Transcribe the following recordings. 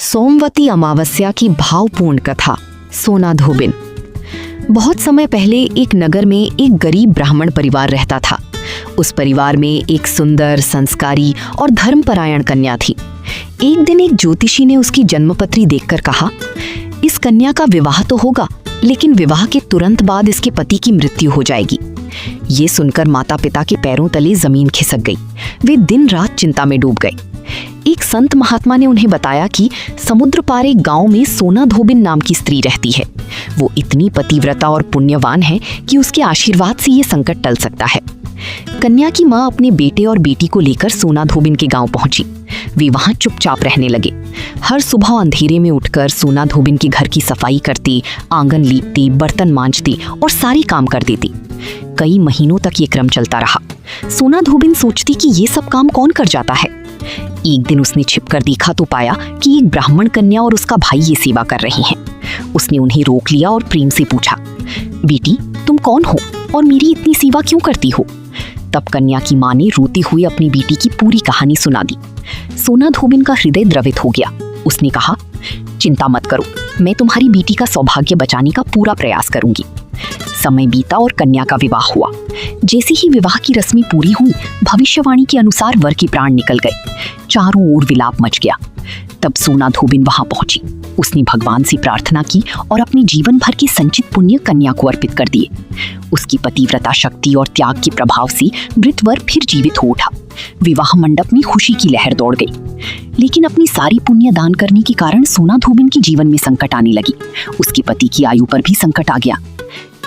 सोमवती अमावस्या की भावपूर्ण कथा। सोना धोबिन। बहुत समय पहले एक नगर में एक गरीब ब्राह्मण परिवार रहता था। उस परिवार में एक सुंदर, संस्कारी और धर्मपरायण कन्या थी। एक दिन एक ज्योतिषी ने उसकी जन्मपत्री देखकर कहा, इस कन्या का विवाह तो होगा, लेकिन विवाह के तुरंत बाद इसके पति की मृत्यु हो जाएगी। ये सुनकर माता पिता के पैरों तले जमीन खिसक गई। वे दिन रात चिंता में डूब गए। एक संत महात्मा ने उन्हें बताया कि समुद्र पार एक गांव में सोना धोबिन नाम की स्त्री रहती है। वो इतनी पतिव्रता और पुण्यवान है कि उसके आशीर्वाद से ये संकट टल सकता है। कन्या की माँ अपने बेटे और बेटी को लेकर सोना धोबिन के गांव पहुंची। वे वहां चुपचाप रहने लगे। हर सुबह अंधेरे में उठकर सोना धोबिन के घर की सफाई करती, आंगन लीपती, बर्तन मांजती और सारी काम कर देती। कई महीनों तक ये क्रम चलता रहा। सोना धोबिन सोचती कि ये सब काम कौन कर जाता है। एक दिन उसने छिपकर देखा तो पाया कि एक ब्राह्मण कन्या और उसका भाई ये सेवा कर रही हैं। उसने उन्हें रोक लिया और प्रेम से पूछा, बेटी, तुम कौन हो और मेरी इतनी सेवा क्यों करती हो? तब कन्या की माँ ने रोती हुई अपनी बेटी की पूरी कहानी सुना दी। सोना धोबिन का हृदय द्रवित हो गया। उसने कहा, चिंता मत करो, मैं तुम्हारी बेटी का सौभाग्य बचाने का पूरा प्रयास करूंगी। समय बीता और कन्या का विवाह हुआ। जैसे ही विवाह की रस्में पूरी हुई, भविष्यवाणी के अनुसार वर के प्राण निकल गए। चारों ओर विलाप मच गया। तब सोना धोबिन वहां पहुंची। उसने भगवान से प्रार्थना की और अपने जीवन भर के संचित पुण्य कन्या को अर्पित कर दिए। उसकी पतिव्रता शक्ति और त्याग के प्रभाव से मृतवर फिर जीवित हो उठा। विवाह मंडप में खुशी की लहर दौड़ गई। लेकिन अपनी सारी पुण्य दान करने के कारण सोना धोबिन के जीवन में संकट आने लगी। उसके पति की आयु पर भी संकट आ गया।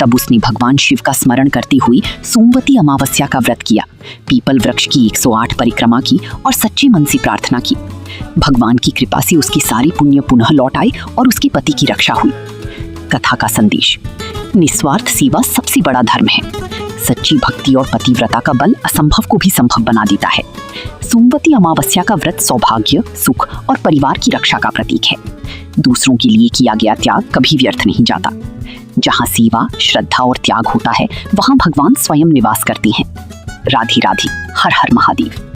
तब उसने भगवान शिव का स्मरण करती हुई सोमवती अमावस्या का व्रत किया, पीपल वृक्ष की 108 परिक्रमा की और सच्चे मन से प्रार्थना की। भगवान की कृपा से उसकी सारी पुण्य पुनः लौट आई और उसके पति की रक्षा हुई। कथा का संदेश: निस्वार्थ सेवा सबसे बड़ा धर्म है। सच्ची भक्ति और पतिव्रता का बल असंभव को भी संभव बना देता है। सोमवती अमावस्या का व्रत सौभाग्य, सुख और परिवार की रक्षा का प्रतीक है। दूसरों के लिए किया गया त्याग कभी व्यर्थ नहीं जाता। जहाँ सेवा, श्रद्धा और त्याग होता है, वहाँ भगवान स्वयं निवास करते हैं। राधे राधे। हर हर महादेव।